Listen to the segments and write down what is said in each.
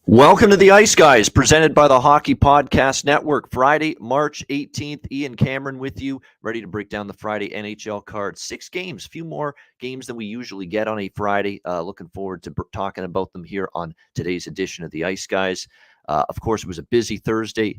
Welcome to the Ice Guys, presented by the Hockey Podcast Network. Friday, March 18th, Ian Cameron with you, ready to break down the Friday NHL card. 6 games, a few more games than we usually get on a Friday. Looking forward to talking about them here on today's edition of the Ice Guys. Of course, it was a busy Thursday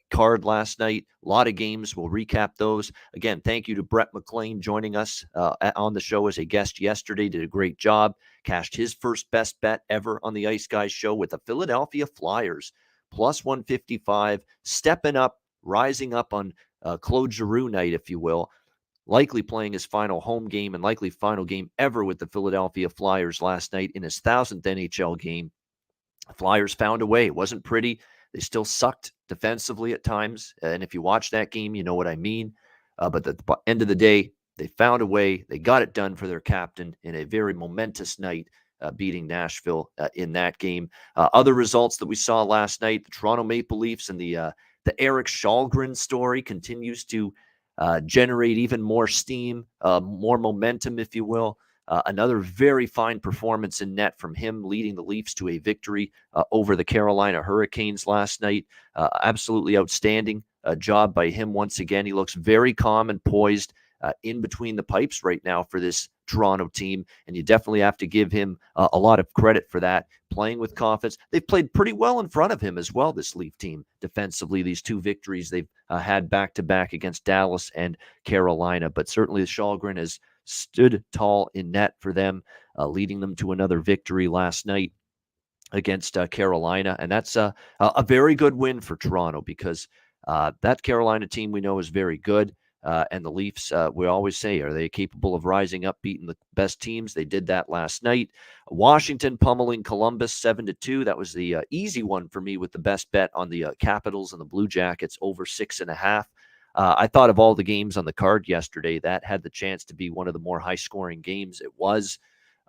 card last night. A lot of games. We'll recap those. Again, thank you to Brett McLean joining us on the show as a guest yesterday. Did a great job. Cashed his first best bet ever on the Ice Guys show with the Philadelphia Flyers. Plus 155. Stepping up, rising up on Claude Giroux night, if you will. Likely playing his final home game and likely final game ever with the Philadelphia Flyers last night in his 1,000th NHL game. The Flyers found a way. It wasn't pretty. They still sucked defensively at times. And if you watch that game, you know what I mean. But at the end of the day, they found a way. They got it done for their captain in a very momentous night, beating Nashville in that game. Other results that we saw last night, the Toronto Maple Leafs and the Erik Källgren story continues to generate even more steam, more momentum, if you will. Another very fine performance in net from him, leading the Leafs to a victory over the Carolina Hurricanes last night. Absolutely outstanding job by him once again. He looks very calm and poised in between the pipes right now for this Toronto team, and you definitely have to give him a lot of credit for that, playing with confidence. They've played pretty well in front of him as well, this Leaf team, defensively. These 2 victories they've had back-to-back against Dallas and Carolina, but certainly Källgren has stood tall in net for them, leading them to another victory last night against Carolina. And that's a very good win for Toronto because that Carolina team we know is very good. And the Leafs, we always say, are they capable of rising up, beating the best teams? They did that last night. Washington pummeling Columbus 7-2. That was the easy one for me with the best bet on the Capitals and the Blue Jackets over 6.5. I thought of all the games on the card yesterday, that had the chance to be one of the more high-scoring games. It was,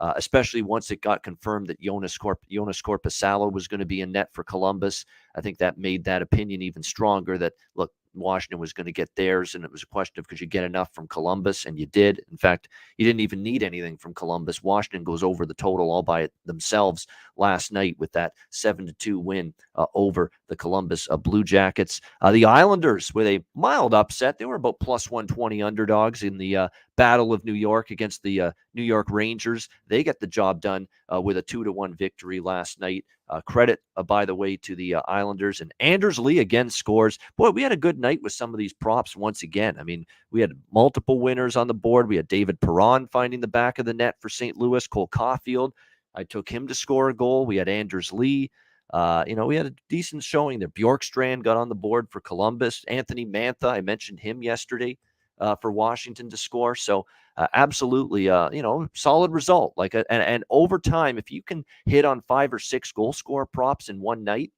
especially once it got confirmed that Jonas Korpisalo was going to be in net for Columbus. I think that made that opinion even stronger that, look, Washington was going to get theirs, and it was a question of could you get enough from Columbus, and you did. In fact, you didn't even need anything from Columbus. Washington goes over the total all by themselves last night with that 7-2 win over the Columbus Blue Jackets. The Islanders with a mild upset. They were about plus 120 underdogs in the Battle of New York against the New York Rangers. They get the job done with a 2-1 victory last night. Credit, by the way, to the Islanders. And Anders Lee again scores. Boy, we had a good night with some of these props once again. I mean, we had multiple winners on the board. We had David Perron finding the back of the net for St. Louis. Cole Caulfield, I took him to score a goal. We had Anders Lee. We had a decent showing there. Bjorkstrand got on the board for Columbus. Anthony Mantha, I mentioned him yesterday for Washington to score. So absolutely, solid result. And over time, if you can hit on 5 or 6 goal scorer props in one night,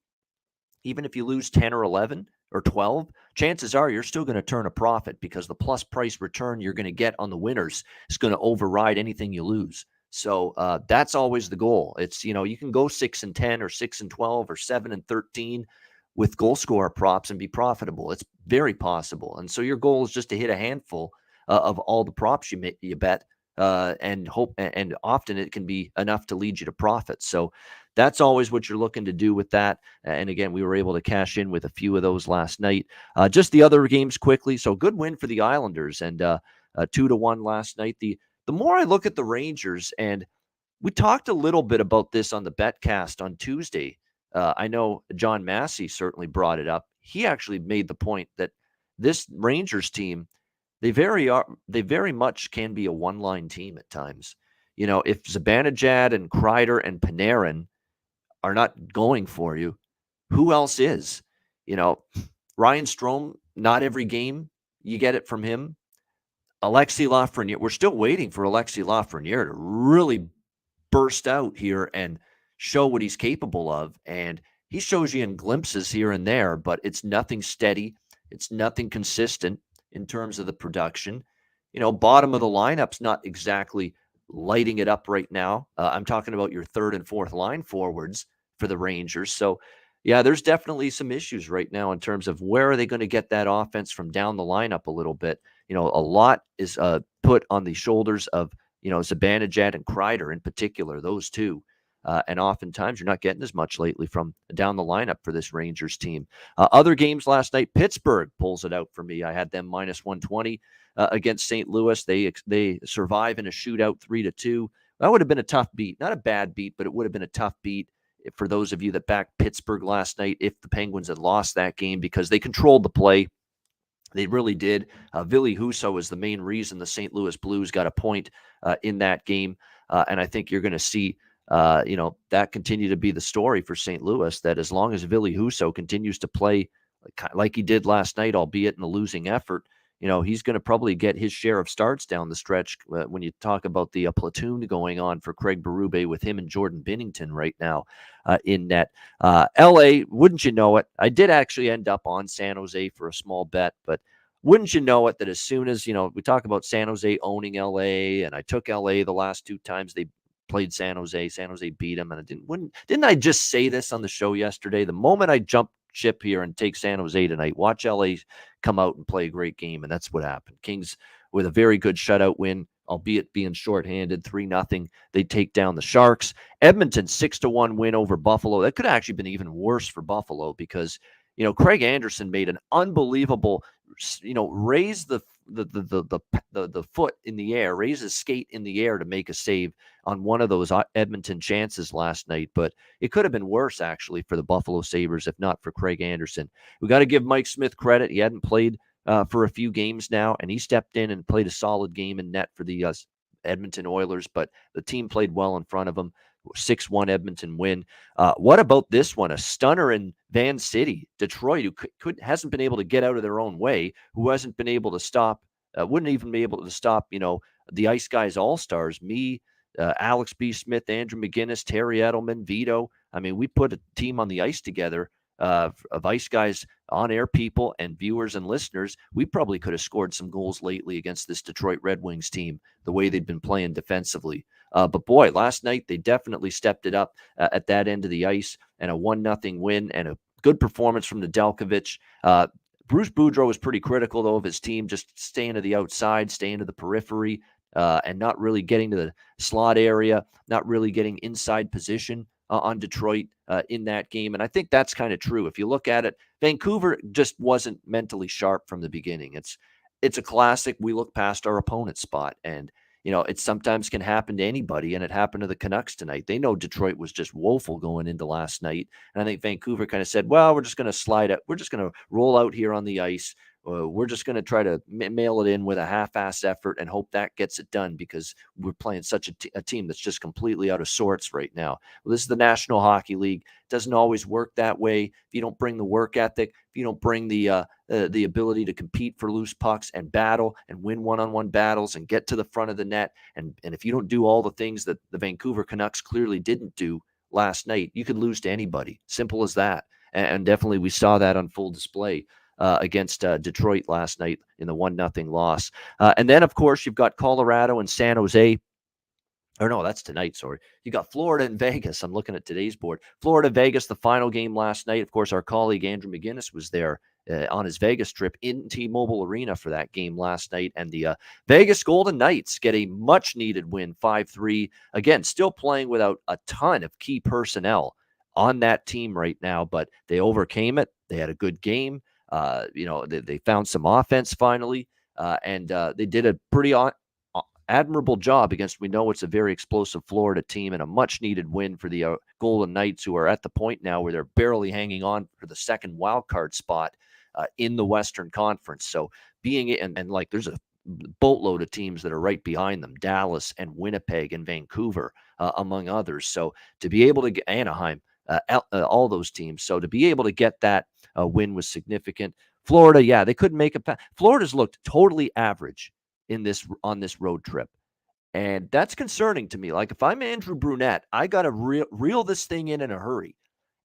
even if you lose 10 or 11 or 12, chances are you're still going to turn a profit because the plus price return you're going to get on the winners is going to override anything you lose. So that's always the goal. It's, you can go 6-10 or 6-12 or 7-13 with goal scorer props and be profitable. It's very possible. And so your goal is just to hit a handful of all the props you bet and hope. And often it can be enough to lead you to profit. So that's always what you're looking to do with that. And again, we were able to cash in with a few of those last night. Just the other games quickly. So good win for the Islanders and 2-1 last night. The more I look at the Rangers, and we talked a little bit about this on the Betcast on Tuesday. I know John Massey certainly brought it up. He actually made the point that this Rangers team, they very much can be a one-line team at times. If Zibanejad and Kreider and Panarin are not going for you, who else is? Ryan Strome, not every game you get it from him. Alexis Lafreniere, we're still waiting for Alexis Lafreniere to really burst out here and show what he's capable of. And he shows you in glimpses here and there, but it's nothing steady. It's nothing consistent in terms of the production. Bottom of the lineup's not exactly lighting it up right now. I'm talking about your third and fourth line forwards for the Rangers. So, yeah, there's definitely some issues right now in terms of where are they going to get that offense from down the lineup a little bit. A lot is put on the shoulders of Zibanejad and Kreider in particular, those two. And oftentimes you're not getting as much lately from down the lineup for this Rangers team. Other games last night, Pittsburgh pulls it out for me. I had them minus 120 against St. Louis. They survive in a shootout 3-2. That would have been a tough beat. Not a bad beat, but it would have been a tough beat for those of you that backed Pittsburgh last night if the Penguins had lost that game, because they controlled the play. They really did. Ville Husso was the main reason the St. Louis Blues got a point in that game. And I think you're going to see, that continue to be the story for St. Louis, that as long as Ville Husso continues to play like he did last night, albeit in a losing effort, he's going to probably get his share of starts down the stretch when you talk about the platoon going on for Craig Berube with him and Jordan Binnington right now in net. LA, wouldn't you know it? I did actually end up on San Jose for a small bet, but wouldn't you know it that as soon as, we talk about San Jose owning LA, and I took LA the last 2 times they played San Jose beat them, and didn't I just say this on the show yesterday? The moment I jump ship here and take San Jose tonight, watch LA come out and play a great game, and that's what happened. Kings with a very good shutout win, albeit being shorthanded, 3-0. They take down the Sharks. Edmonton 6-1 win over Buffalo. That could have actually been even worse for Buffalo because Craig Anderson made an unbelievable, raise the foot in the air, raise his skate in the air to make a save on one of those Edmonton chances last night. But it could have been worse, actually, for the Buffalo Sabres, if not for Craig Anderson. We got to give Mike Smith credit. He hadn't played for a few games now, and he stepped in and played a solid game in net for the Edmonton Oilers, but the team played well in front of him. 6-1 Edmonton win. What about this one? A stunner in Van City, Detroit, who hasn't been able to get out of their own way, who hasn't been able to stop, wouldn't even be able to stop, the Ice Guys All-Stars, me, Alex B. Smith, Andrew McInnis, Terry Edelman, Vito. I mean, we put a team on the ice together of Ice Guys on-air people and viewers and listeners. We probably could have scored some goals lately against this Detroit Red Wings team, the way they've been playing defensively. But boy, last night they definitely stepped it up at that end of the ice, and a 1-0 win and a good performance from Nedeljkovic. Bruce Boudreau was pretty critical, though, of his team just staying to the outside, staying to the periphery, and not really getting to the slot area, not really getting inside position on Detroit in that game. And I think that's kind of true. If you look at it, Vancouver just wasn't mentally sharp from the beginning. It's a classic. We look past our opponent's spot, and it sometimes can happen to anybody, and it happened to the Canucks tonight. They know Detroit was just woeful going into last night, and I think Vancouver kind of said, well, we're just going to slide it. We're just going to roll out here on the ice. We're just going to try to mail it in with a half-ass effort and hope that gets it done because we're playing such a team that's just completely out of sorts right now. Well, this is the National Hockey League. It doesn't always work that way. If you don't bring the work ethic, if you don't bring the ability to compete for loose pucks and battle and win one-on-one battles and get to the front of the net, and if you don't do all the things that the Vancouver Canucks clearly didn't do last night, you could lose to anybody. Simple as that. And definitely we saw that on full display against Detroit last night in the 1-0 loss. And then, of course, you've got Colorado and San Jose. Or no, that's tonight, sorry. You got Florida and Vegas. I'm looking at today's board. Florida, Vegas, the final game last night. Of course, our colleague Andrew McInnis was there on his Vegas trip in T-Mobile Arena for that game last night. And the Vegas Golden Knights get a much-needed win, 5-3. Again, still playing without a ton of key personnel on that team right now, but they overcame it. They had a good game. They found some offense finally, and they did a pretty admirable job against, we know it's a very explosive Florida team, and a much-needed win for the Golden Knights, who are at the point now where they're barely hanging on for the second wild card spot in the Western Conference. So there's a boatload of teams that are right behind them, Dallas and Winnipeg and Vancouver, among others. So to be able to get Anaheim, all those teams. So to be able to get that win was significant. Florida, yeah, they couldn't make a Florida's looked totally average on this road trip. And that's concerning to me. Like, if I'm Andrew Brunette, I got to reel this thing in a hurry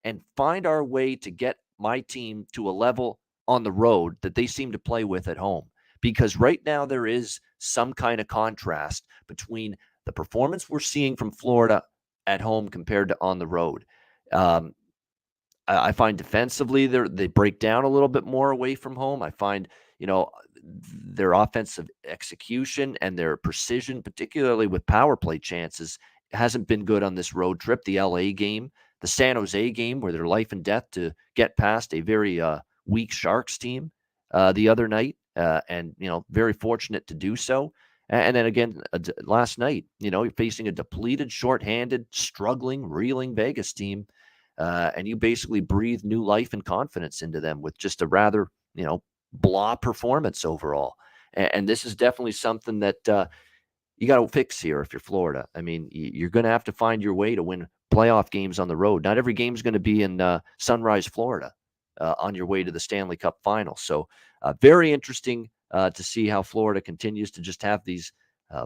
and find our way to get my team to a level on the road that they seem to play with at home. Because right now there is some kind of contrast between the performance we're seeing from Florida at home compared to on the road. I find defensively they break down a little bit more away from home. I find, their offensive execution and their precision, particularly with power play chances, hasn't been good on this road trip. The LA game, the San Jose game, where they're life and death to get past a very weak Sharks team the other night, and very fortunate to do so. And then again last night, you're facing a depleted, shorthanded, struggling, reeling Vegas team, and you basically breathe new life and confidence into them with just a rather blah performance overall. And this is definitely something that you got to fix here if you're Florida. I mean, you're going to have to find your way to win playoff games on the road. Not every game's going to be in Sunrise, Florida, on your way to the Stanley Cup final. So very interesting to see how Florida continues to just have uh,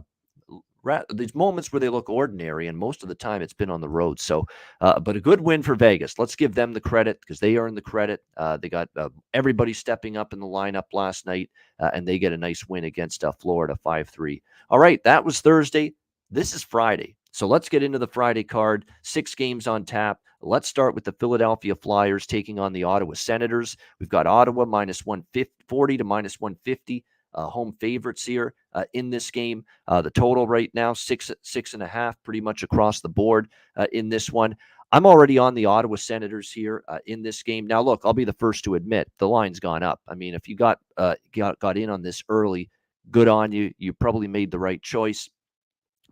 these moments where they look ordinary, and most of the time it's been on the road. So, but a good win for Vegas. Let's give them the credit because they earned the credit. They got everybody stepping up in the lineup last night, and they get a nice win against Florida 5-3. All right, that was Thursday. This is Friday. So let's get into the Friday card. 6 games on tap. Let's start with the Philadelphia Flyers taking on the Ottawa Senators. We've got Ottawa minus 140 to minus 150. Home favorites here in this game. The total right now, 6.5, pretty much across the board in this one. I'm already on the Ottawa Senators here in this game. Now, look, I'll be the first to admit the line's gone up. I mean, if you got in on this early, good on you. You probably made the right choice.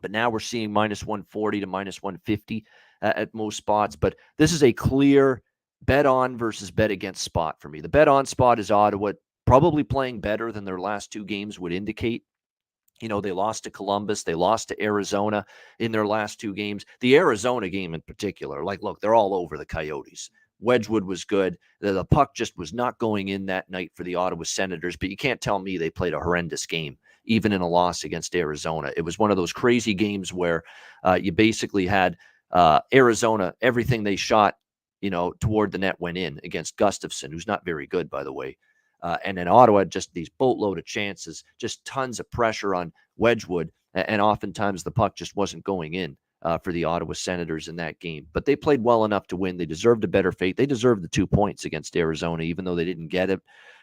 But now we're seeing minus 140 to minus 150 at most spots. But this is a clear bet on versus bet against spot for me. The bet on spot is Ottawa, probably playing better than their last 2 games would indicate. They lost to Columbus. They lost to Arizona in their last 2 games. The Arizona game in particular, look, they're all over the Coyotes. Wedgwood was good. The puck just was not going in that night for the Ottawa Senators, but you can't tell me they played a horrendous game, even in a loss against Arizona. It was one of those crazy games where you basically had Arizona, everything they shot, toward the net went in against Gustafsson, who's not very good, by the way. And in Ottawa, just these boatload of chances, just tons of pressure on Wedgwood, and oftentimes the puck just wasn't going in for the Ottawa Senators in that game. But they played well enough to win. They deserved a better fate. They deserved the 2 points against Arizona, even though they didn't get it.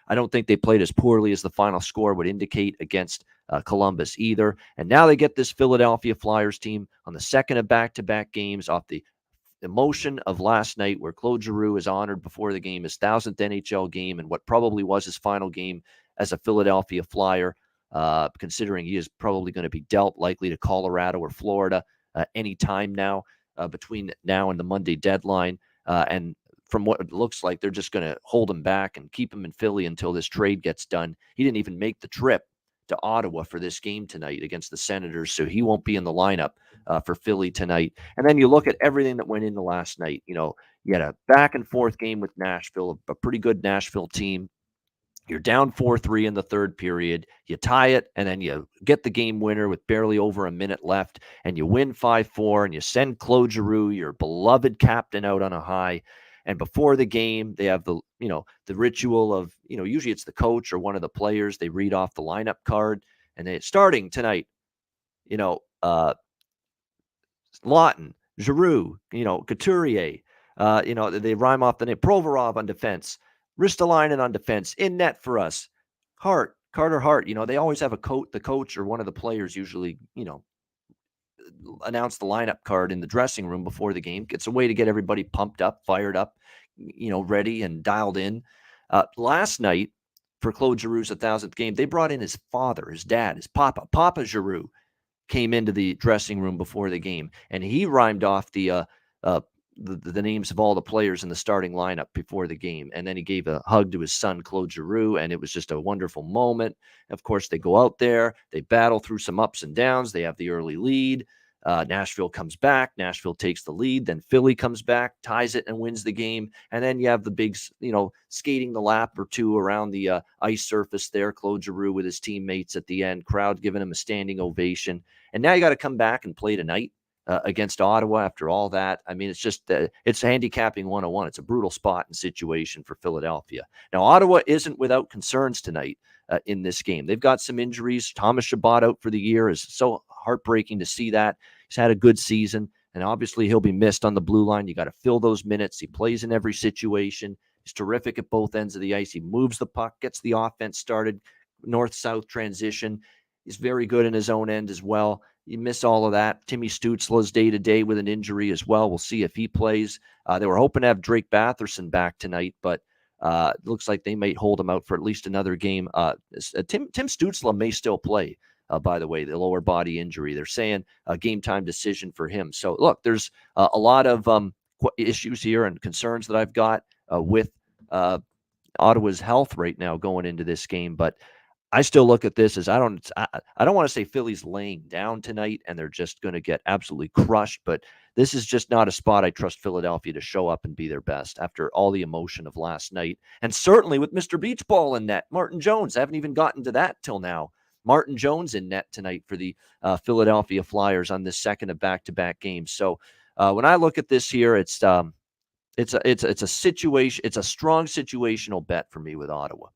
I don't think they played as poorly as the final score would indicate against Columbus either. And now they get this Philadelphia Flyers team on the second of back-to-back games off the emotion of last night, where Claude Giroux is honored before the game, his 1,000th NHL game, and what probably was his final game as a Philadelphia Flyer, considering he is probably going to be dealt likely to Colorado or Florida any time now between now and the Monday deadline. And from what it looks like, they're just going to hold him back and keep him in Philly until this trade gets done. He didn't even make the trip to Ottawa for this game tonight against the Senators, so he won't be in the lineup for Philly tonight. And then you look at everything that went into last night. You had a back and forth game with Nashville, a pretty good Nashville team. You're down 4-3 in the third period. You tie it, and then you get the game winner with barely over a minute left, and you win 5-4, and you send Claude Giroux, your beloved captain, out on a high. And before the game, they have the ritual of, usually it's the coach or one of the players. They read off the lineup card, and they starting tonight, Lawton, Giroux, Couturier, they rhyme off the name. Provorov on defense, Ristolainen on defense, in net for us. Carter Hart, they always have the coach or one of the players usually, announce the lineup card in the dressing room before the game. It's a way to get everybody pumped up, fired up, ready and dialed in. Last night, for Claude Giroux's 1,000th game, they brought in his father, his dad, his Papa Giroux came into the dressing room before the game, and he rhymed off the names of all the players in the starting lineup before the game. And then he gave a hug to his son, Claude Giroux, and it was just a wonderful moment. Of course, they go out there, they battle through some ups and downs. They have the early lead. Nashville comes back. Nashville takes the lead. Then Philly comes back, ties it, and wins the game. And then you have the big, skating the lap or two around the ice surface there. Claude Giroux with his teammates at the end, crowd giving him a standing ovation. And now you got to come back and play tonight against Ottawa after all that. I mean, it's just it's handicapping 101. It's a brutal spot and situation for Philadelphia. Now, Ottawa isn't without concerns tonight in this game. They've got some injuries. Thomas Chabot out for the year is so heartbreaking to see that. He's had a good season, and obviously he'll be missed on the blue line. You got to fill those minutes. He plays in every situation. He's terrific at both ends of the ice. He moves the puck, gets the offense started, north-south transition. He's very good in his own end as well. You miss all of that. Timmy Stutzla's day-to-day with an injury as well. We'll see if he plays. They were hoping to have Drake Batherson back tonight, but it looks like they might hold him out for at least another game. Tim Stutzla may still play, by the way, the lower body injury. They're saying a game-time decision for him. So, look, there's a lot of issues here and concerns that I've got with Ottawa's health right now going into this game, but I still look at this as I don't want to say Philly's laying down tonight and they're just going to get absolutely crushed, but this is just not a spot I trust Philadelphia to show up and be their best after all the emotion of last night. And certainly with Mr. Beach Ball in net, Martin Jones. I haven't even gotten to that till now. Martin Jones in net tonight for the Philadelphia Flyers on this second of back-to-back games. So when I look at this here, it's a situation. It's a strong situational bet for me with Ottawa.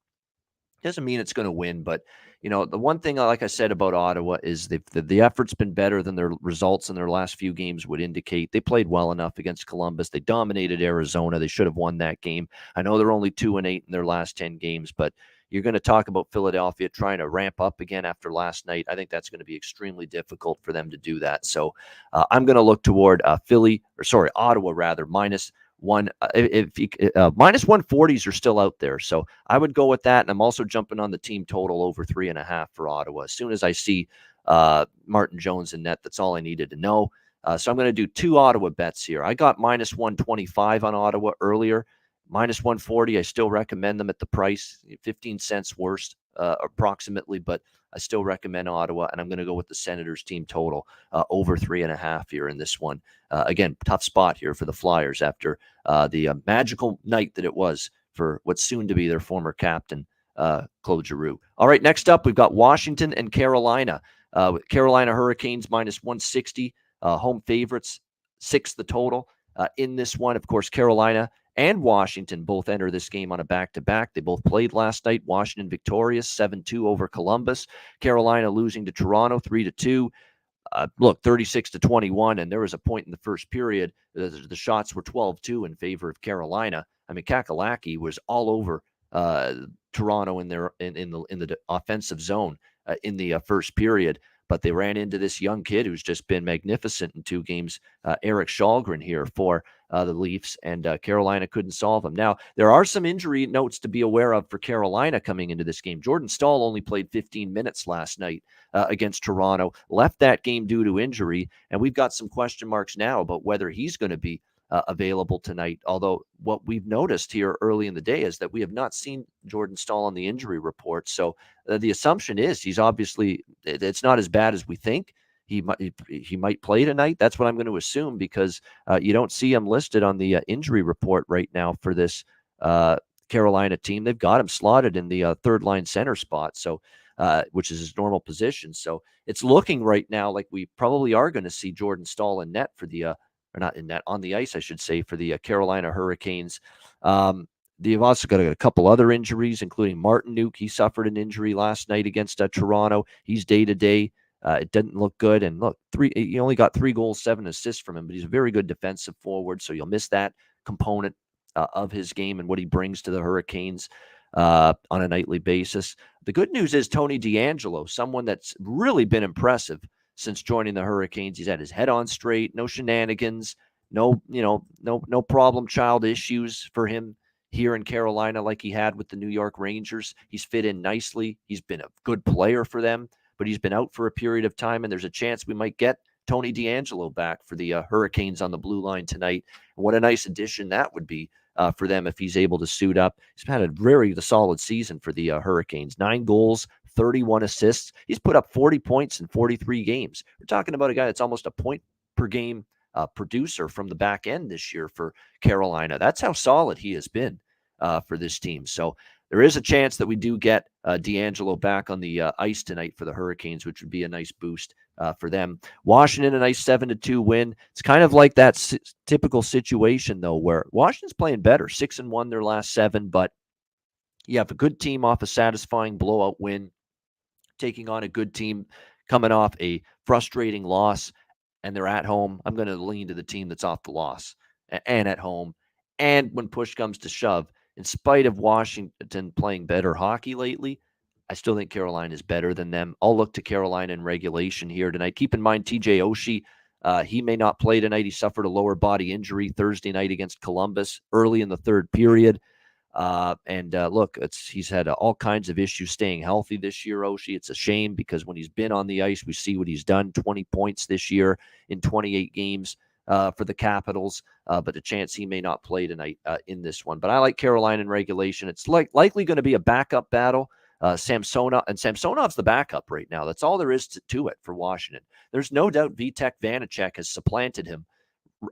Doesn't mean it's going to win, but the one thing, like I said about Ottawa, is the effort's been better than their results in their last few games would indicate. They played well enough against Columbus. They dominated Arizona. They should have won that game. I know they're only 2-8 in their last 10 games, but you're going to talk about Philadelphia trying to ramp up again after last night. I think that's going to be extremely difficult for them to do that. So I'm going to look toward Ottawa rather, minus one. Minus 140s are still out there, so I would go with that. And I'm also jumping on the team total over 3.5 for Ottawa. As soon as I see Martin Jones in net, that's all I needed to know. So I'm going to do 2 Ottawa bets here. I got minus 125 on Ottawa earlier. Minus 140, I still recommend them at the price, 15 cents worse approximately, but I still recommend Ottawa, and I'm going to go with the Senators team total over 3.5 here in this one. Again, tough spot here for the Flyers after the magical night that it was for what's soon to be their former captain, Claude Giroux. All right, next up, we've got Washington and Carolina. Carolina Hurricanes minus 160, home favorites, 6 the total. In this one, of course, Carolina and Washington both enter this game on a back-to-back. They both played last night. Washington victorious, 7-2 over Columbus. Carolina losing to Toronto, 3-2. 36-21, and there was a point in the first period the shots were 12-2 in favor of Carolina. I mean, Kakalaki was all over Toronto in the offensive zone in the first period, but they ran into this young kid who's just been magnificent in 2 games, Eric Shalgren here for the Leafs, and Carolina couldn't solve him. Now, there are some injury notes to be aware of for Carolina coming into this game. Jordan Staal only played 15 minutes last night against Toronto, left that game due to injury, and we've got some question marks now about whether he's going to be available tonight. Although what we've noticed here early in the day is that we have not seen Jordan Staal on the injury report. So the assumption is he's obviously, it's not as bad as we think. He might play tonight. That's what I'm going to assume, because you don't see him listed on the injury report right now for this Carolina team. They've got him slotted in the third line center spot, so which is his normal position. So it's looking right now like we probably are going to see Jordan Staal in net for the or not in net, on the ice, I should say, for the Carolina Hurricanes. They've also got a couple other injuries, including Martin Nuke. He suffered an injury last night against Toronto. He's day-to-day. It didn't look good. And look, he only got 3 goals, 7 assists from him, but he's a very good defensive forward, so you'll miss that component of his game and what he brings to the Hurricanes on a nightly basis. The good news is Tony DeAngelo, someone that's really been impressive since joining the Hurricanes. He's had his head on straight, no shenanigans, no problem child issues for him here in Carolina like he had with the New York Rangers. He's fit in nicely. He's been a good player for them, but he's been out for a period of time, and there's a chance we might get Tony DeAngelo back for the Hurricanes on the blue line tonight. And what a nice addition that would be for them if he's able to suit up. He's had a very solid season for the Hurricanes. 9 goals, 31 assists. He's put up 40 points in 43 games. We're talking about a guy that's almost a point per game producer from the back end this year for Carolina. That's how solid he has been for this team. So there is a chance that we do get DeAngelo back on the ice tonight for the Hurricanes, which would be a nice boost for them. Washington, a nice 7-2 win. It's kind of like that typical situation, though, where Washington's playing better, 6-1 their last 7, but you have a good team off a satisfying blowout win, taking on a good team coming off a frustrating loss, and they're at home. I'm going to lean to the team that's off the loss and at home. And when push comes to shove, in spite of Washington playing better hockey lately, I still think Carolina is better than them. I'll look to Carolina in regulation here tonight. Keep in mind, TJ Oshie, he may not play tonight. He suffered a lower body injury Thursday night against Columbus early in the third period. Look, he's had all kinds of issues staying healthy this year, Oshie. It's a shame because when he's been on the ice, we see what he's done. 20 points this year in 28 games for the Capitals, but a chance he may not play tonight in this one. But I like Carolina in regulation. It's likely going to be a backup battle. Samsonov's the backup right now. That's all there is to it for Washington. There's no doubt Vitek Vanacek has supplanted him,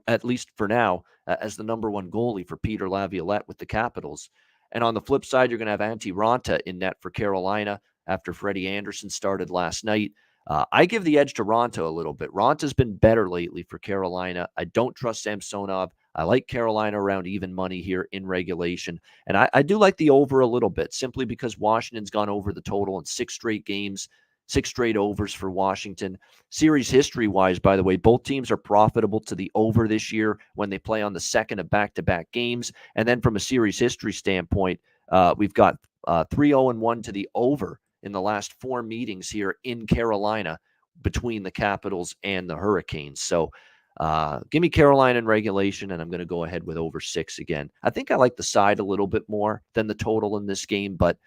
at least for now, as the number one goalie for Peter Laviolette with the Capitals. And on the flip side, you're going to have Antti Ranta in net for Carolina after Freddie Anderson started last night. I give the edge to Ranta a little bit. Ranta's been better lately for Carolina. I don't trust Samsonov. I like Carolina around even money here in regulation. And I do like the over a little bit, simply because Washington's gone over the total in 6 straight games, 6 straight overs for Washington. Series history-wise, by the way, both teams are profitable to the over this year when they play on the second of back-to-back games. And then from a series history standpoint, we've got 3-0-1 to the over in the last 4 meetings here in Carolina between the Capitals and the Hurricanes. So give me Carolina in regulation, and I'm going to go ahead with over 6 again. I think I like the side a little bit more than the total in this game, but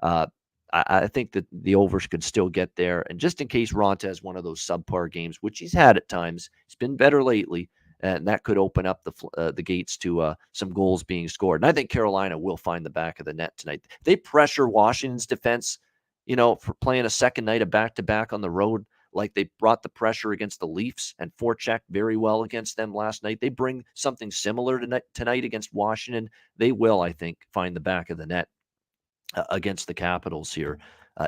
I think that the overs could still get there. And just in case Ronta has one of those subpar games, which he's had at times, he's been better lately, and that could open up the gates to some goals being scored. And I think Carolina will find the back of the net tonight. They pressure Washington's defense, for playing a second night of back-to-back on the road, like they brought the pressure against the Leafs and forechecked very well against them last night. They bring something similar tonight against Washington. They will, I think, find the back of the net against the Capitals here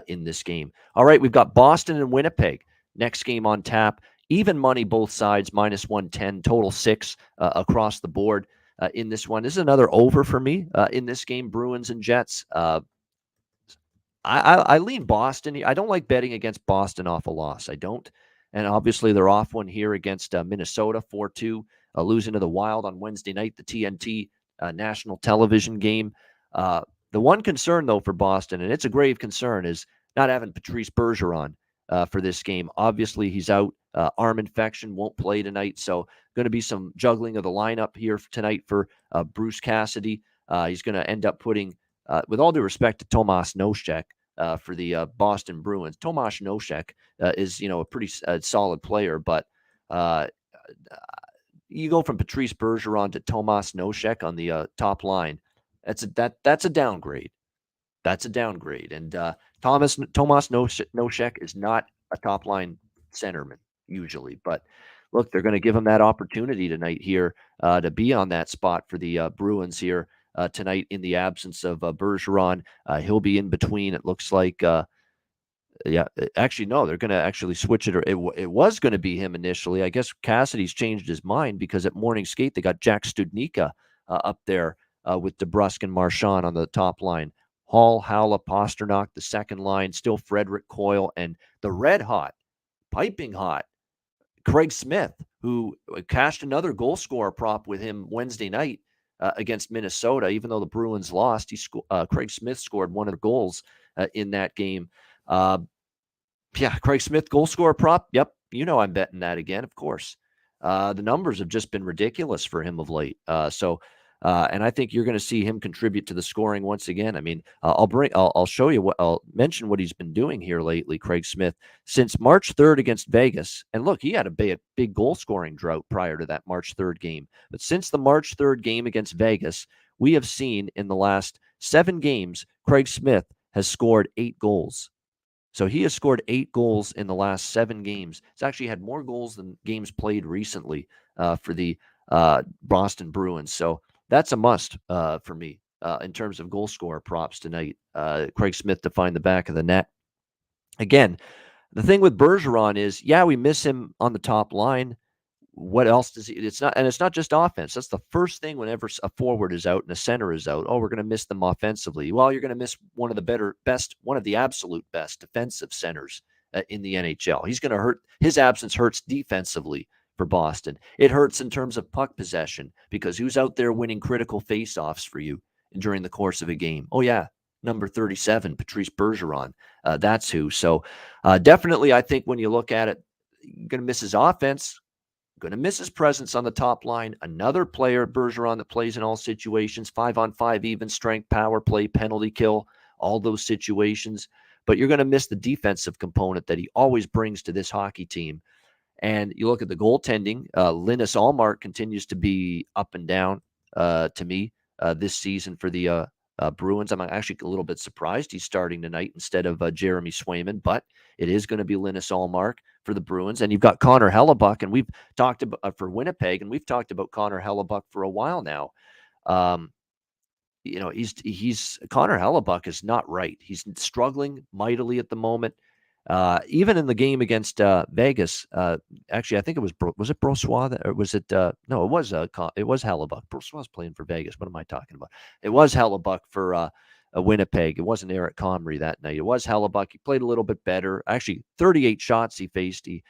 in this game. All right, we've got Boston and Winnipeg. Next game on tap. Even money both sides, -110, total 6 across the board in this one. This is another over for me in this game, Bruins and Jets. I lean Boston. I don't like betting against Boston off a loss. I don't. And obviously they're off one here against Minnesota, 4-2, losing to the Wild on Wednesday night, the TNT national television game. The one concern, though, for Boston, and it's a grave concern, is not having Patrice Bergeron for this game. Obviously, he's out. Arm infection, won't play tonight. So going to be some juggling of the lineup here tonight for Bruce Cassidy. He's going to end up putting, with all due respect to Tomas Nosek for the Boston Bruins, Tomas Nosek is, a pretty solid player, but you go from Patrice Bergeron to Tomas Nosek on the top line. That's a downgrade. That's a downgrade. And Tomas Nosek is not a top line centerman usually, but look, they're going to give him that opportunity tonight here to be on that spot for the Bruins here tonight in the absence of Bergeron. He'll be in between. It looks like. Actually, no, they're going to actually switch it. It was going to be him initially. I guess Cassidy's changed his mind because at morning skate they got Jack Studnicka up there with DeBrusk and Marchand on the top line. Hall, Haula, Pasternak, the second line, still Frederick Coyle, and the red hot, piping hot, Craig Smith, who cashed another goal scorer prop with him Wednesday night against Minnesota. Even though the Bruins lost, Craig Smith scored one of the goals in that game. Craig Smith goal scorer prop. Yep, I'm betting that again, of course. The numbers have just been ridiculous for him of late. And I think you're going to see him contribute to the scoring once again. I mean, I'll show you I'll mention what he's been doing here lately, Craig Smith, since March 3rd against Vegas. And look, he had a big goal scoring drought prior to that March 3rd game. But since the March 3rd game against Vegas, we have seen in the last 7 games, Craig Smith has scored 8 goals. So he has scored 8 goals in the last 7 games. He's actually had more goals than games played recently for the Boston Bruins. So that's a must for me in terms of goal scorer props tonight. Craig Smith to find the back of the net. Again, the thing with Bergeron is, we miss him on the top line. What else does he? It's not just offense. That's the first thing whenever a forward is out and a center is out. Oh, we're going to miss them offensively. Well, you're going to miss one of the absolute best defensive centers in the NHL. He's going to hurt. His absence hurts defensively for Boston. It hurts in terms of puck possession because who's out there winning critical faceoffs for you during the course of a game? Oh yeah, number 37, Patrice Bergeron. That's who. So definitely, I think when you look at it, you're going to miss his offense, going to miss his presence on the top line. Another player, Bergeron, that plays in all situations, 5-on-5 even strength, power play, penalty kill, all those situations. But you're going to miss the defensive component that he always brings to this hockey team. And you look at the goaltending, Linus Allmark continues to be up and down to me this season for the Bruins. I'm actually a little bit surprised he's starting tonight instead of Jeremy Swayman, but it is going to be Linus Allmark for the Bruins. And you've got Connor Hellebuck, and we've talked about for Winnipeg, and we've talked about Connor Hellebuck for a while now. He's Connor Hellebuck is not right. He's struggling mightily at the moment. Even in the game against Vegas, actually, I think it was it Brossois or was it? No, it was Hellebuck. Brossois playing for Vegas. What am I talking about? It was Hellebuck for Winnipeg. It wasn't Eric Comrie that night. It was Hellebuck. He played a little bit better. Actually, 38 shots he faced. He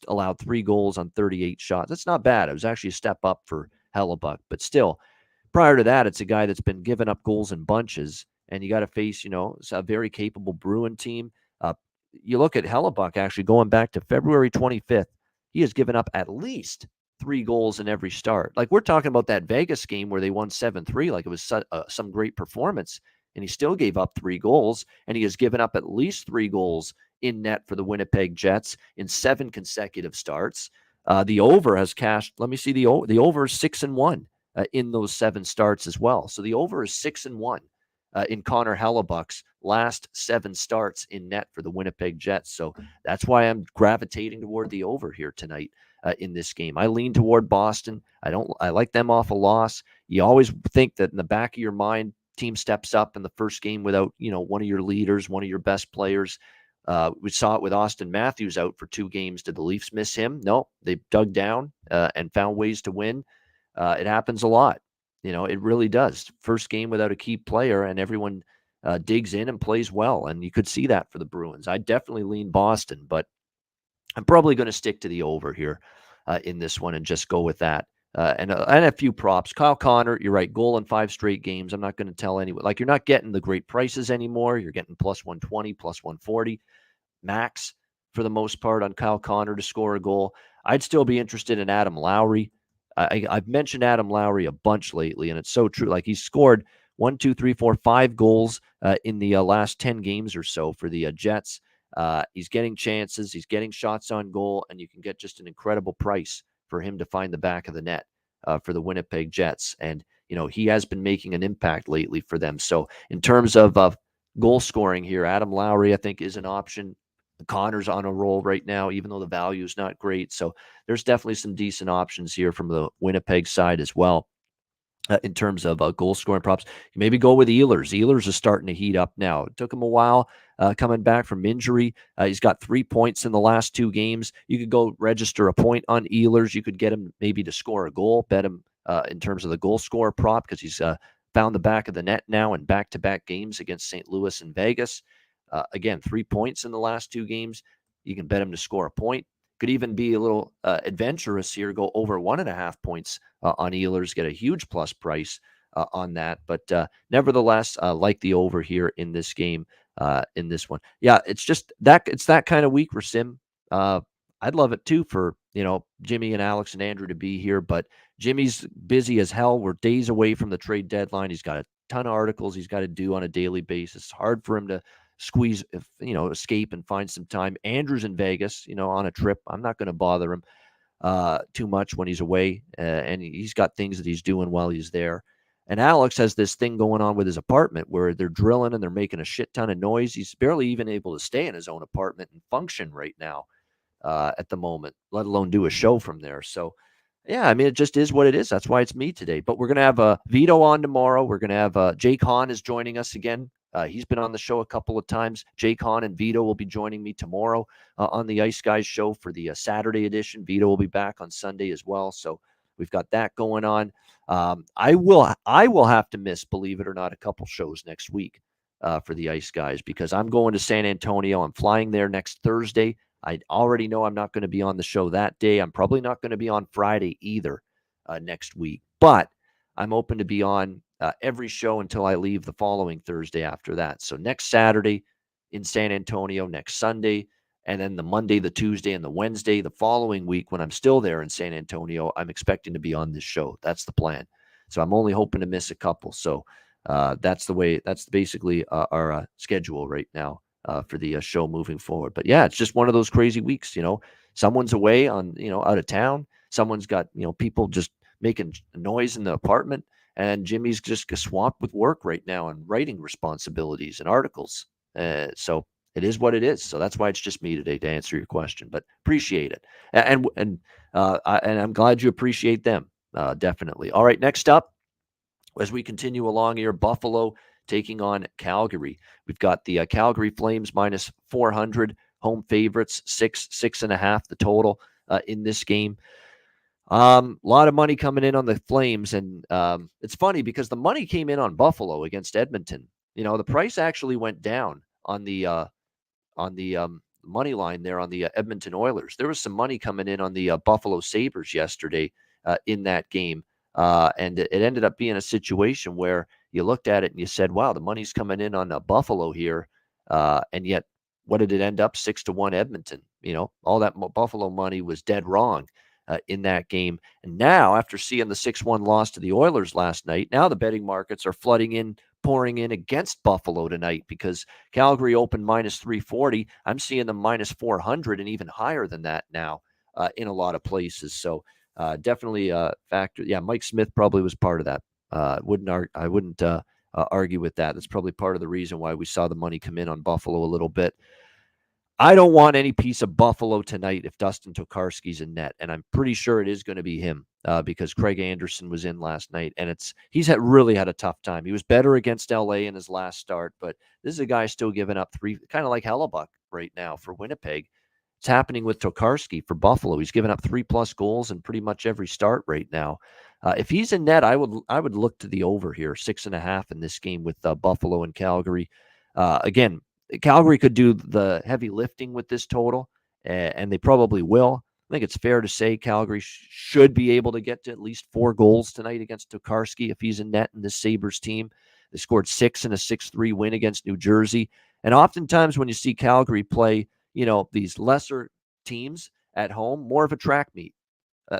allowed 3 goals on 38 shots. That's not bad. It was actually a step up for Hellebuck, but still. Prior to that, it's a guy that's been giving up goals in bunches, and you got to face, it's a very capable Bruin team. You look at Hellebuck actually going back to February 25th, he has given up at least 3 goals in every start. Like we're talking about that Vegas game where they won 7-3, like it was some great performance, and he still gave up 3 goals, and he has given up at least 3 goals in net for the Winnipeg Jets in 7 consecutive starts. The over has cashed. Let me see the over is 6-1 in those 7 starts as well. So the over is 6-1 in Connor Hellebuck's last 7 starts in net for the Winnipeg Jets. So that's why I'm gravitating toward the over here tonight in this game. I lean toward Boston. I like them off a loss. You always think that in the back of your mind, team steps up in the first game without, one of your leaders, one of your best players. We saw it with Austin Matthews out for 2 games. Did the Leafs miss him? No, they dug down and found ways to win. It happens a lot. It really does. First game without a key player, and everyone digs in and plays well. And you could see that for the Bruins. I definitely lean Boston, but I'm probably going to stick to the over here in this one and just go with that. And a few props. Kyle Connor, you're right, goal in 5 straight games. I'm not going to tell anyone. Like, you're not getting the great prices anymore. You're getting plus 120, plus 140 max for the most part on Kyle Connor to score a goal. I'd still be interested in Adam Lowry. I've mentioned Adam Lowry a bunch lately, and it's so true. Like, he's scored 1, 2, 3, 4, 5 goals in the last 10 games or so for the Jets. He's getting chances. He's getting shots on goal, and you can get just an incredible price for him to find the back of the net for the Winnipeg Jets. And, he has been making an impact lately for them. So in terms of goal scoring here, Adam Lowry, I think, is an option. Connor's on a roll right now, even though the value is not great. So there's definitely some decent options here from the Winnipeg side as well. In terms of goal scoring props, maybe go with Ehlers. Ehlers is starting to heat up now. It took him a while coming back from injury. He's got 3 points in the last 2 games. You could go register a point on Ehlers. You could get him maybe to score a goal, bet him in terms of the goal scorer prop because he's found the back of the net now in back-to-back games against St. Louis and Vegas. Again, 3 points in the last 2 games. You can bet him to score a point. Could even be a little adventurous here, go over 1.5 points on Ehlers, get a huge plus price on that. But nevertheless, like the over here in this game, in this one. Yeah, it's just that it's that kind of week for Sim. I'd love it too for, Jimmy and Alex and Andrew to be here, but Jimmy's busy as hell. We're days away from the trade deadline. He's got a ton of articles he's got to do on a daily basis. It's hard for him to squeeze, escape and find some time. Andrew's in Vegas, on a trip. I'm not going to bother him too much when he's away, and he's got things that he's doing while he's there. And Alex has this thing going on with his apartment where they're drilling and they're making a shit ton of noise. He's barely even able to stay in his own apartment and function right now at the moment, let alone do a show from there. So, yeah, I mean, it just is what it is. That's why it's me today. But we're going to have Vito on tomorrow. We're going to have Jake Hahn is joining us again. He's been on the show a couple of times. Jake Hahn and Vito will be joining me tomorrow on the Ice Guys show for the Saturday edition. Vito will be back on Sunday as well. So we've got that going on. I will have to miss, believe it or not, a couple shows next week for the Ice Guys because I'm going to San Antonio. I'm flying there next Thursday. I already know I'm not going to be on the show that day. I'm probably not going to be on Friday either next week. But I'm open to be on every show until I leave the following Thursday after that. So next Saturday in San Antonio, next Sunday, and then the Monday, the Tuesday, and the Wednesday the following week when I'm still there in San Antonio, I'm expecting to be on this show. That's the plan. So I'm only hoping to miss a couple. So that's the way. That's basically our schedule right now for the show moving forward. But yeah, it's just one of those crazy weeks. Someone's away on out of town. Someone's got people just making noise in the apartment, and Jimmy's just swamped with work right now and writing responsibilities and articles. So it is what it is. So that's why it's just me today to answer your question. But appreciate it, and I'm glad you appreciate them. Definitely. All right, next up, as we continue along here, Buffalo taking on Calgary. We've got the Calgary Flames minus 400, home favorites, 6.5 the total in this game. A lot of money coming in on the Flames, and it's funny because the money came in on Buffalo against Edmonton. The price actually went down on the money line there on the Edmonton Oilers. There was some money coming in on the Buffalo Sabres yesterday in that game. And it ended up being a situation where you looked at it and you said, wow, the money's coming in on Buffalo here. And yet, what did it end up? 6-1 Edmonton. All that Buffalo money was dead wrong in that game. And now, after seeing the 6-1 loss to the Oilers last night, now the betting markets are pouring in against Buffalo tonight because Calgary opened minus 340. I'm seeing them minus 400 and even higher than that now in a lot of places. So definitely a factor. Yeah, Mike Smith probably was part of that. I wouldn't argue with that. That's probably part of the reason why we saw the money come in on Buffalo a little bit. I don't want any piece of Buffalo tonight if Dustin Tokarski's in net, and I'm pretty sure it is going to be him because Craig Anderson was in last night, and he's really had a tough time. He was better against LA in his last start, but this is a guy still giving up three, kind of like Hellebuck right now for Winnipeg. It's happening with Tokarski for Buffalo. He's given up 3+ goals in pretty much every start right now. If he's in net, I would look to the over here, 6.5 in this game with Buffalo and Calgary. Again, Calgary could do the heavy lifting with this total, and they probably will. I think it's fair to say Calgary should be able to get to at least 4 goals tonight against Tokarski if he's in net in this Sabres team. They scored 6 in a 6-3 win against New Jersey. And oftentimes when you see Calgary play, these lesser teams at home, more of a track meet.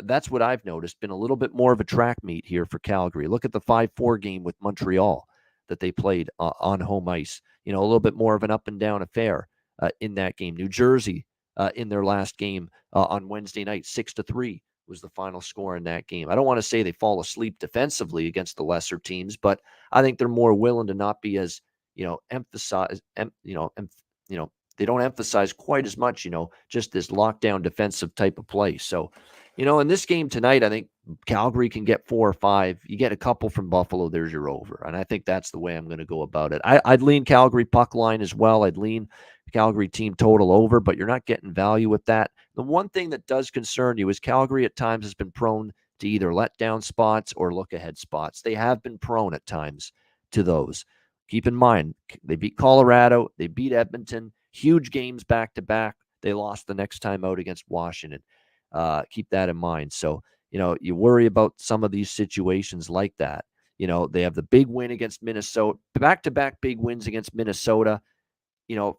That's what I've noticed, been a little bit more of a track meet here for Calgary. Look at the 5-4 game with Montreal that they played on home ice. A little bit more of an up and down affair in that game. New Jersey in their last game on Wednesday night, 6-3 was the final score in that game. I don't want to say they fall asleep defensively against the lesser teams, but I think they're more willing to not be as emphasize. They don't emphasize quite as much. Just this lockdown defensive type of play. So, in this game tonight, I think Calgary can get 4 or 5. You get a couple from Buffalo, there's your over. And I think that's the way I'm going to go about it. I'd lean Calgary puck line as well. I'd lean Calgary team total over, but you're not getting value with that. The one thing that does concern you is Calgary at times has been prone to either let down spots or look ahead spots. They have been prone at times to those. Keep in mind, they beat Colorado, they beat Edmonton, huge games back to back. They lost the next time out against Washington. Keep that in mind. So, you worry about some of these situations like that. They have the big win against Minnesota, back-to-back big wins against Minnesota,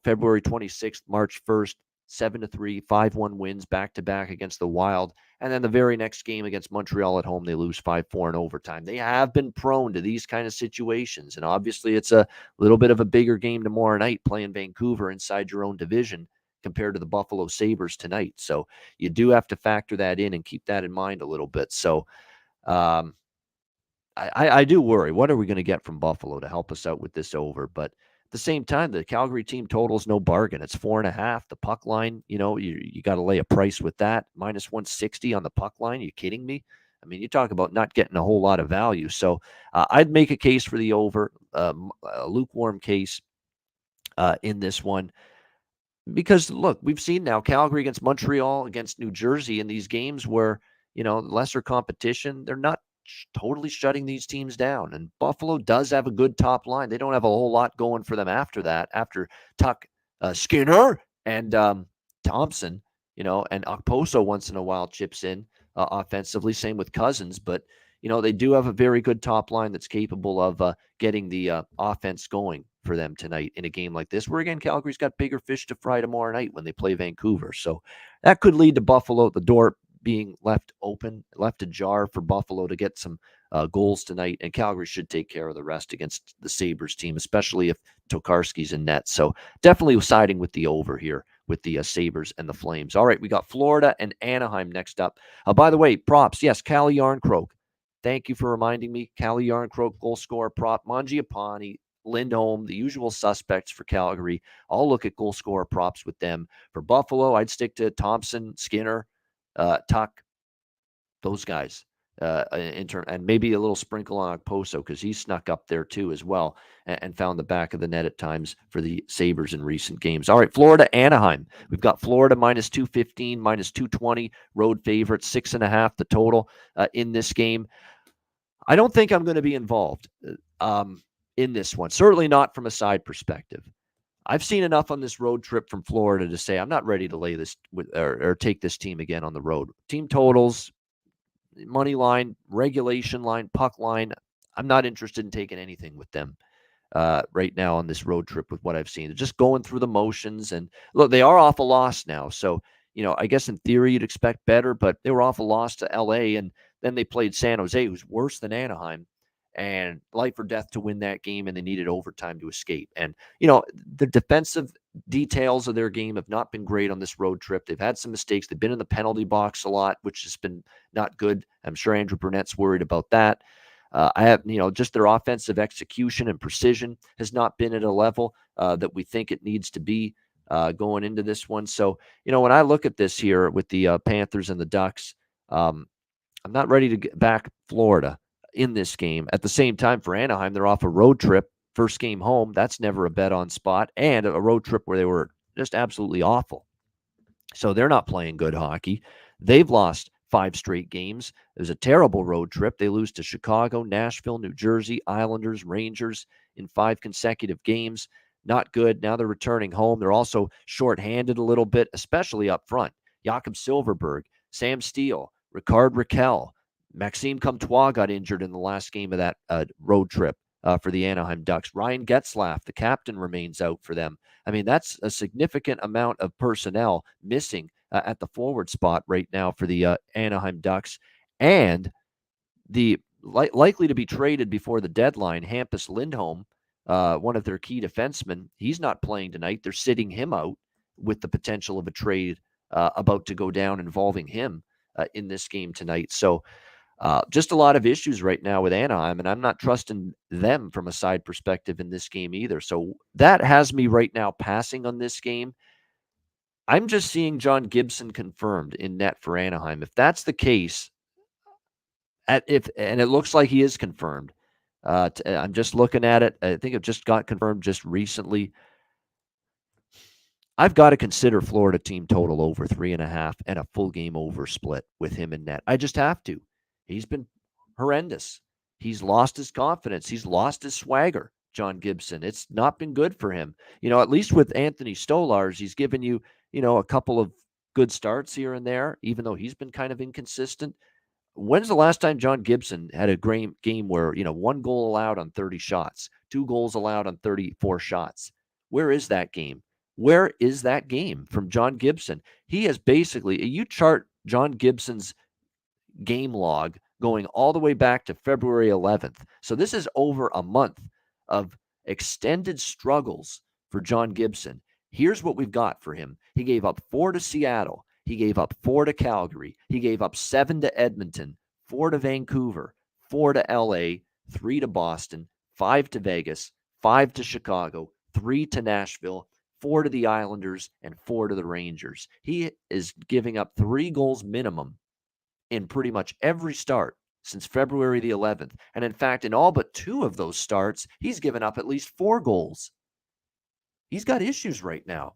February 26th, March 1st, 7-3, 5-1 wins back-to-back against the Wild. And then the very next game against Montreal at home, they lose 5-4 in overtime. They have been prone to these kind of situations. And obviously it's a little bit of a bigger game tomorrow night playing Vancouver inside your own division compared to the Buffalo Sabres tonight. So you do have to factor that in and keep that in mind a little bit. So I do worry, what are we going to get from Buffalo to help us out with this over? But at the same time, the Calgary team total is no bargain. It's 4.5. The puck line, you got to lay a price with that. Minus 160 on the puck line. Are you kidding me? I mean, you talk about not getting a whole lot of value. So I'd make a case for the over, a lukewarm case in this one. Because, look, we've seen now Calgary against Montreal, against New Jersey in these games where, lesser competition, they're not totally shutting these teams down. And Buffalo does have a good top line. They don't have a whole lot going for them after that, after Tuck Skinner and Thompson, and Okposo once in a while chips in offensively. Same with Cousins. But, they do have a very good top line that's capable of getting the offense going for them tonight in a game like this, where, again, Calgary's got bigger fish to fry tomorrow night when they play Vancouver. So that could lead to Buffalo, the door being left open, left ajar for Buffalo to get some goals tonight, and Calgary should take care of the rest against the Sabres team, especially if Tokarski's in net. So definitely siding with the over here with the Sabres and the Flames. All right, we got Florida and Anaheim next up. By the way, props. Yes, Calle Yarncroke. Thank you for reminding me. Calle Yarncroke, goal scorer prop. Mangiapane, Lindholm, the usual suspects for Calgary. I'll look at goal scorer props with them. For Buffalo, I'd stick to Thompson, Skinner, Tuck, those guys. And maybe a little sprinkle on Okposo, because he snuck up there too as well and found the back of the net at times for the Sabres in recent games. All right, Florida, Anaheim. We've got Florida minus 215, minus 220, road favorite, 6.5 the total in this game. I don't think I'm going to be involved in this one, certainly not from a side perspective. I've seen enough on this road trip from Florida to say I'm not ready to lay this or take this team again on the road. Team totals, money line, regulation line, puck line. I'm not interested in taking anything with them right now on this road trip with what I've seen. They're just going through the motions. And look, they are off a loss now. So, I guess in theory you'd expect better, but they were off a loss to LA, and then they played San Jose, who's worse than Anaheim, and life or death to win that game, and they needed overtime to escape. And, the defensive details of their game have not been great on this road trip. They've had some mistakes. They've been in the penalty box a lot, which has been not good. I'm sure Andrew Burnett's worried about that. I have, just their offensive execution and precision has not been at a level that we think it needs to be going into this one. So, when I look at this here with the Panthers and the Ducks, I'm not ready to get back Florida in this game. At the same time, for Anaheim, they're off a road trip, first game home. That's never a bet on spot, and a road trip where they were just absolutely awful. So they're not playing good hockey. They've lost 5 straight games. It was a terrible road trip. They lose to Chicago, Nashville, New Jersey, Islanders, Rangers in 5 consecutive games. Not good. Now they're returning home. They're also shorthanded a little bit, especially up front. Jakob Silfverberg, Sam Steele, Ricard Raquel, Maxime Comtois got injured in the last game of that road trip for the Anaheim Ducks. Ryan Getzlaf, the captain, remains out for them. I mean, that's a significant amount of personnel missing at the forward spot right now for the Anaheim Ducks. And the likely to be traded before the deadline, Hampus Lindholm, one of their key defensemen, he's not playing tonight. They're sitting him out with the potential of a trade about to go down involving him in this game tonight. So just a lot of issues right now with Anaheim, and I'm not trusting them from a side perspective in this game either. So that has me right now passing on this game. I'm just seeing John Gibson confirmed in net for Anaheim. If that's the case, and it looks like he is confirmed. I'm just looking at it. I think it just got confirmed just recently. I've got to consider Florida team total over 3.5 and a full game over split with him in net. I just have to. He's been horrendous. He's lost his confidence. He's lost his swagger, John Gibson. It's not been good for him. At least with Anthony Stolarz, he's given you, a couple of good starts here and there, even though he's been kind of inconsistent. When's the last time John Gibson had a great game where, 1 goal allowed on 30 shots, 2 goals allowed on 34 shots? Where is that game? Where is that game from John Gibson? He has basically, you chart John Gibson's game log going all the way back to February 11th. So this is over a month of extended struggles for John Gibson. Here's what we've got for him. He gave up 4 to Seattle. He gave up 4 to Calgary. He gave up 7 to Edmonton, 4 to Vancouver, 4 to LA, 3 to Boston, 5 to Vegas, 5 to Chicago, 3 to Nashville, 4 to the Islanders, and 4 to the Rangers. He is giving up 3 goals minimum in pretty much every start since February the 11th. And in fact, in all but 2 of those starts, he's given up at least 4 goals. He's got issues right now.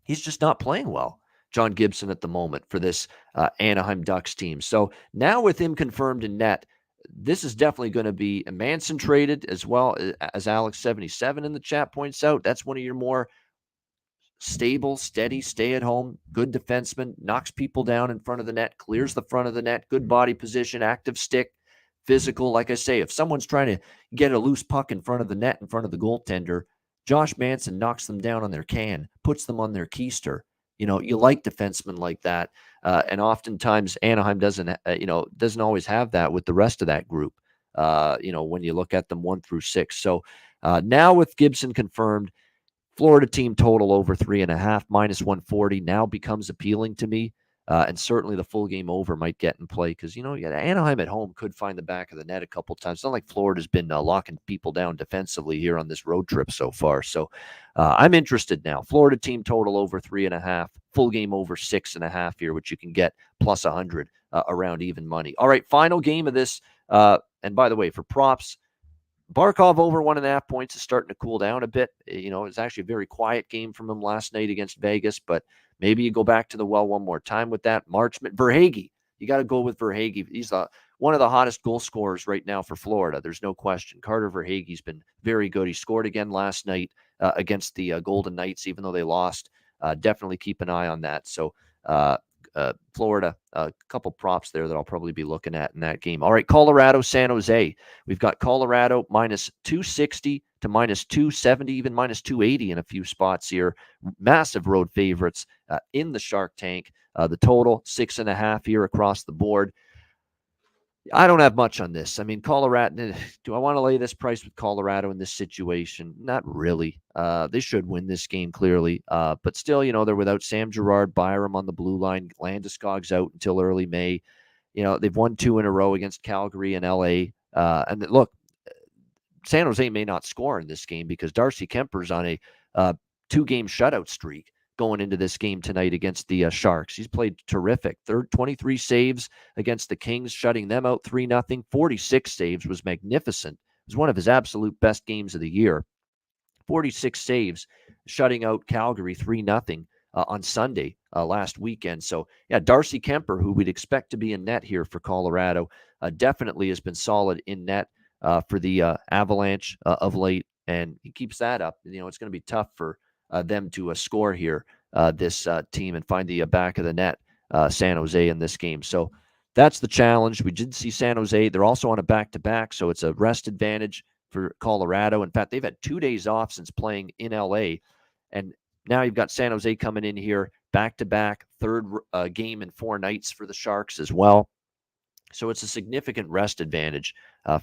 He's just not playing well, John Gibson, at the moment for this Anaheim Ducks team. So now with him confirmed in net, this is definitely going to be a Manson traded as well, as Alex77 in the chat points out. That's one of your more stable, steady, stay-at-home, good defenseman, knocks people down in front of the net, clears the front of the net, good body position, active stick, physical. Like I say, if someone's trying to get a loose puck in front of the net, in front of the goaltender, Josh Manson knocks them down on their can, puts them on their keister. You like defensemen like that. And oftentimes Anaheim doesn't always have that with the rest of that group, when you look at them 1 through 6. So now with Gibson confirmed, Florida team total over 3.5, -140 now becomes appealing to me. And certainly the full game over might get in play because, Anaheim at home could find the back of the net a couple times. It's not like Florida's been locking people down defensively here on this road trip so far. So I'm interested now. Florida team total over 3.5, full game over 6.5 here, which you can get plus 100 around even money. All right, final game of this. And by the way, for props, Barkov over 1.5 points is starting to cool down a bit. It's actually a very quiet game from him last night against Vegas, but maybe you go back to the well one more time with that. Marchment, Verhaeghe, you got to go with Verhaeghe. He's one of the hottest goal scorers right now for Florida. There's no question. Carter Verhaeghe's been very good. He scored again last night against the Golden Knights, even though they lost. Definitely keep an eye on that. So Florida, a couple props there that I'll probably be looking at in that game. All right, Colorado, San Jose. We've got Colorado -260 to -270, even -280 in a few spots here. Massive road favorites in the Shark Tank. The total 6.5 here across the board. I don't have much on this. I mean, Colorado, do I want to lay this price with Colorado in this situation? Not really. They should win this game clearly. But still, they're without Sam Girard, Byram on the blue line. Landeskog's out until early May. They've won 2 in a row against Calgary and LA. And look, San Jose may not score in this game because Darcy Kemper's on a 2-game shutout streak going into this game tonight against the Sharks. He's played terrific. 23 saves against the Kings, shutting them out 3-0. 46 saves was magnificent. It was one of his absolute best games of the year. 46 saves, shutting out Calgary 3-0 on Sunday last weekend. So, yeah, Darcy Kemper, who we'd expect to be in net here for Colorado, definitely has been solid in net for the Avalanche of late, and he keeps that up. It's going to be tough for them to score here, this team, and find the back of the net, San Jose, in this game. So that's the challenge. We did see San Jose. They're also on a back-to-back, so it's a rest advantage for Colorado. In fact, they've had 2 days off since playing in LA, and now you've got San Jose coming in here back-to-back, third game in 4 nights for the Sharks as well. So it's a significant rest advantage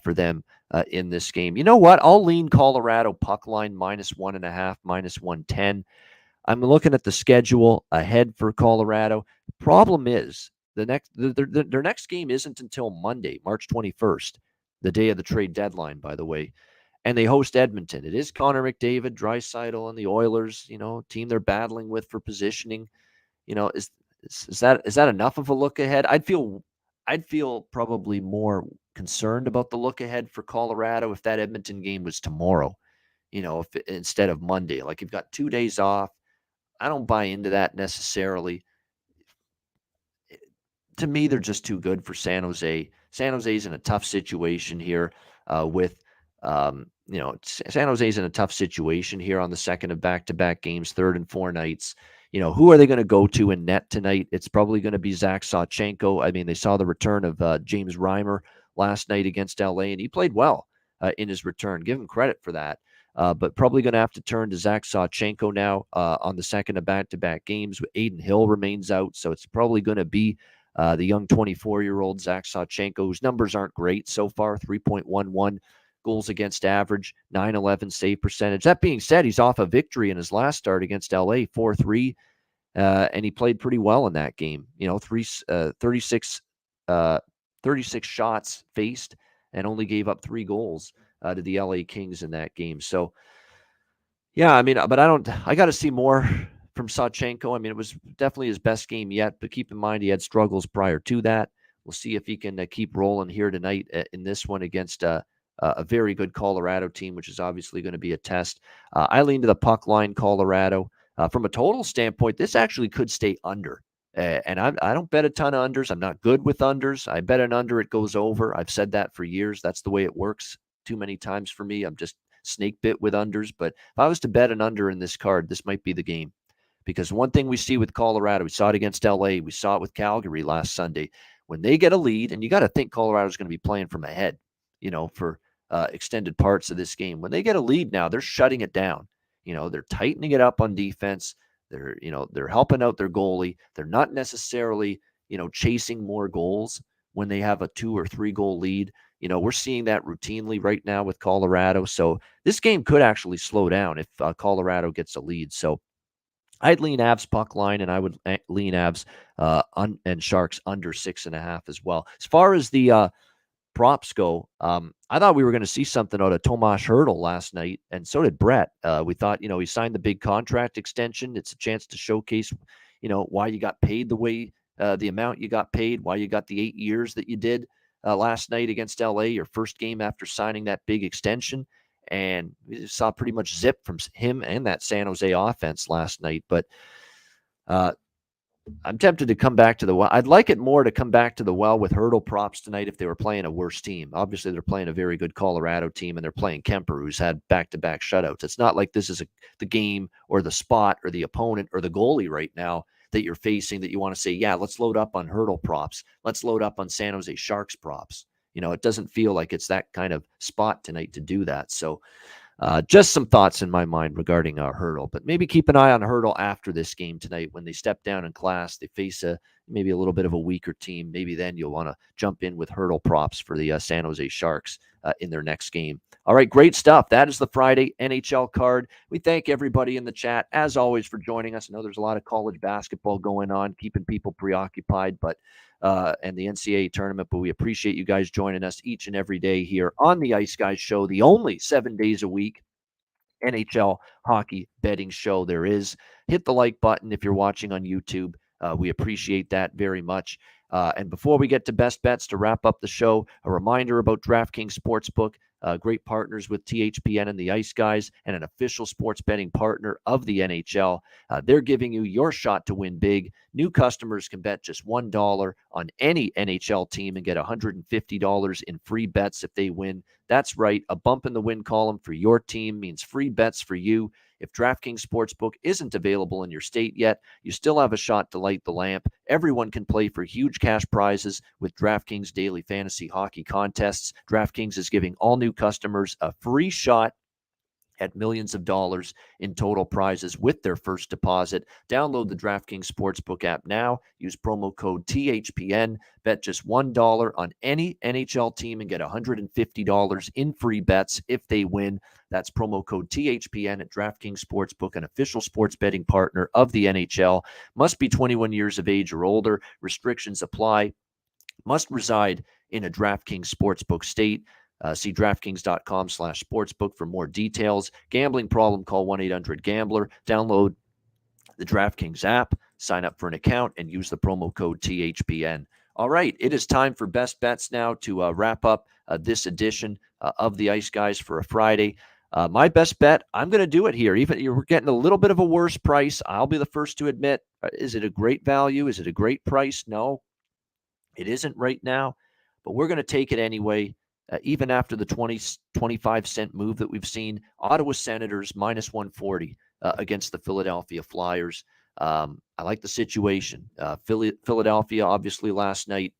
for them in this game. You know what? I'll lean Colorado puck line -1.5, -110. I'm looking at the schedule ahead for Colorado. Problem is, their next game isn't until Monday, March 21st, the day of the trade deadline, by the way. And they host Edmonton. It is Connor McDavid, Draisaitl, and the Oilers, team they're battling with for positioning. Is that enough of a look ahead? I'd feel probably more concerned about the look ahead for Colorado if that Edmonton game was tomorrow, instead of Monday. Like, you've got 2 days off. I don't buy into that necessarily. To me, they're just too good for San Jose. San Jose's in a tough situation here San Jose's in a tough situation here on the second of back-to-back games, 3rd and 4 nights. Who are they going to go to in net tonight? It's probably going to be Zach Sawchenko. I mean, they saw the return of James Reimer last night against LA, and he played well in his return. Give him credit for that. But probably going to have to turn to Zach Sawchenko now on the second of back-to-back games. Aiden Hill remains out, so it's probably going to be the young 24-year-old Zach Sawchenko, whose numbers aren't great so far, 3.11 goals against average, 911 save percentage. That being said, he's off a victory in his last start against LA, 4-3, and he played pretty well in that game. 36 shots faced and only gave up 3 goals to the LA Kings in that game. So, yeah, I mean, but I got to see more from Sawchenko. I mean, it was definitely his best game yet, but keep in mind he had struggles prior to that. We'll see if he can keep rolling here tonight in this one against a very good Colorado team, which is obviously going to be a test. I lean to the puck line, Colorado. From a total standpoint, this actually could stay under. And I don't bet a ton of unders. I'm not good with unders. I bet an under, it goes over. I've said that for years. That's the way it works too many times for me. I'm just snake bit with unders. But if I was to bet an under in this card, this might be the game. Because one thing we see with Colorado, we saw it against LA, we saw it with Calgary last Sunday. when they get a lead, and you got to think Colorado's going to be playing from ahead, for extended parts of this game. When they get a lead now, they're shutting it down. They're tightening it up on defense. They're helping out their goalie. They're not necessarily, chasing more goals when they have a 2 or 3 goal lead. We're seeing that routinely right now with Colorado. So this game could actually slow down if Colorado gets a lead. So I'd lean Avs puck line, and I would lean Avs and Sharks under 6.5 as well. As far as the props go, I thought we were going to see something out of Tomas Hertl last night, and so did Brett. We thought, he signed the big contract extension. It's a chance to showcase, why you got paid the way, the amount you got paid, why you got the 8 years that you did last night against LA, your first game after signing that big extension. And we saw pretty much zip from him and that San Jose offense last night. But I'm tempted to come back to the well. I'd like it more to come back to the well with Hertl props tonight if they were playing a worse team. Obviously, they're playing a very good Colorado team, and they're playing Kemper, who's had back-to-back shutouts. It's not like this is the game or the spot or the opponent or the goalie right now that you're facing that you want to say, yeah, let's load up on Hertl props. Let's load up on San Jose Sharks props. It doesn't feel like it's that kind of spot tonight to do that. So just some thoughts in my mind regarding Hertl, but maybe keep an eye on Hertl after this game tonight when they step down in class. They face maybe a little bit of a weaker team. Maybe then you'll want to jump in with Hertl props for the San Jose Sharks in their next game. All right, great stuff. That is the Friday NHL card. We thank everybody in the chat, as always, for joining us. I know there's a lot of college basketball going on, keeping people preoccupied, and the NCAA tournament, but we appreciate you guys joining us each and every day here on the Ice Guys show, the only 7 days a week NHL hockey betting show there is. Hit the like button if you're watching on YouTube. We appreciate that very much. And before we get to best bets to wrap up the show, a reminder about DraftKings Sportsbook. Great partners with THPN and the Ice Guys, and an official sports betting partner of the NHL. They're giving you your shot to win big. New customers can bet just $1 on any NHL team and get $150 in free bets if they win. That's right, a bump in the win column for your team means free bets for you. If DraftKings Sportsbook isn't available in your state yet, you still have a shot to light the lamp. Everyone can play for huge cash prizes with DraftKings daily fantasy hockey contests. DraftKings is giving all new customers a free shot at millions of dollars in total prizes with their first deposit. Download the DraftKings Sportsbook app now. Use promo code THPN. Bet just $1 on any NHL team and get $150 in free bets if they win. That's promo code THPN at DraftKings Sportsbook, an official sports betting partner of the NHL. Must be 21 years of age or older. Restrictions apply. Must reside in a DraftKings Sportsbook state. See DraftKings.com/sportsbook for more details. Gambling problem, call 1-800-GAMBLER. Download the DraftKings app, sign up for an account, and use the promo code THPN. All right, it is time for best bets now to wrap up this edition of the Ice Guys for a Friday. My best bet, I'm going to do it here. Even you're getting a little bit of a worse price. I'll be the first to admit. Is it a great value? Is it a great price? No, it isn't right now, but we're going to take it anyway. Even after the 25-cent move that we've seen, Ottawa Senators minus 140 against the Philadelphia Flyers. I like the situation. Philadelphia, obviously, last night,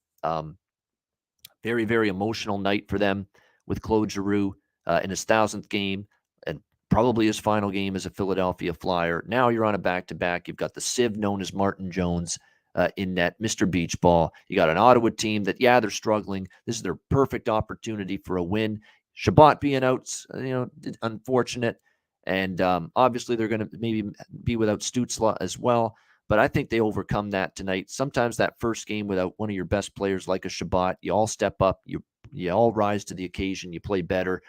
very, very emotional night for them with Claude Giroux in his 1,000th game and probably his final game as a Philadelphia Flyer. Now you're on a back-to-back. You've got the Civ known as Martin Jones in net, Mr. Beach Ball. You got an Ottawa team that, they're struggling. This is their perfect opportunity for a win. Shabbat being out, unfortunate. And obviously they're going to maybe be without Stützle as well. But I think they overcome that tonight. Sometimes that first game without one of your best players like a Shabbat, you all step up. You all rise to the occasion. You play better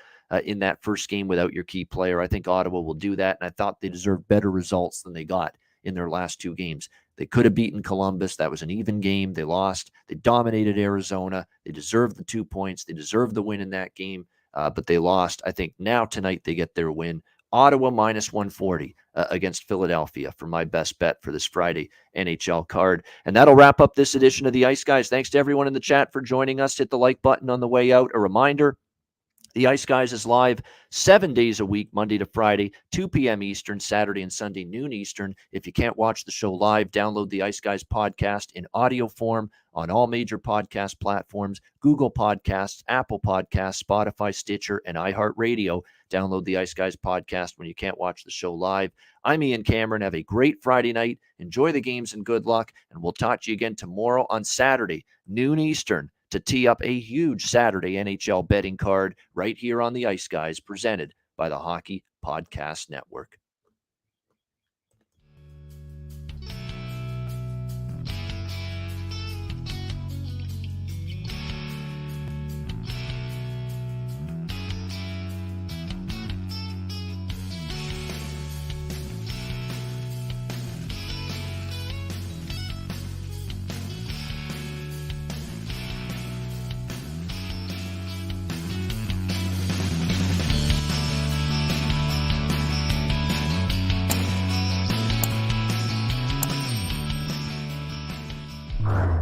in that first game without your key player. I think Ottawa will do that. And I thought they deserved better results than they got in their last 2 games. They could have beaten Columbus. That was an even game. They lost. They dominated Arizona. They deserved the 2 points. They deserved the win in that game, but they lost. I think now tonight they get their win. Ottawa minus 140 against Philadelphia for my best bet for this Friday NHL card. And that'll wrap up this edition of the Ice Guys. Thanks to everyone in the chat for joining us. Hit the like button on the way out. A reminder, The Ice Guys is live 7 days a week, Monday to Friday, 2 p.m. Eastern, Saturday and Sunday, noon Eastern. If you can't watch the show live, download the Ice Guys podcast in audio form on all major podcast platforms, Google Podcasts, Apple Podcasts, Spotify, Stitcher, and iHeartRadio. Download the Ice Guys podcast when you can't watch the show live. I'm Ian Cameron. Have a great Friday night. Enjoy the games and good luck. And we'll talk to you again tomorrow on Saturday, noon Eastern, to tee up a huge Saturday NHL betting card right here on the Ice Guys, presented by the Hockey Podcast Network. Right.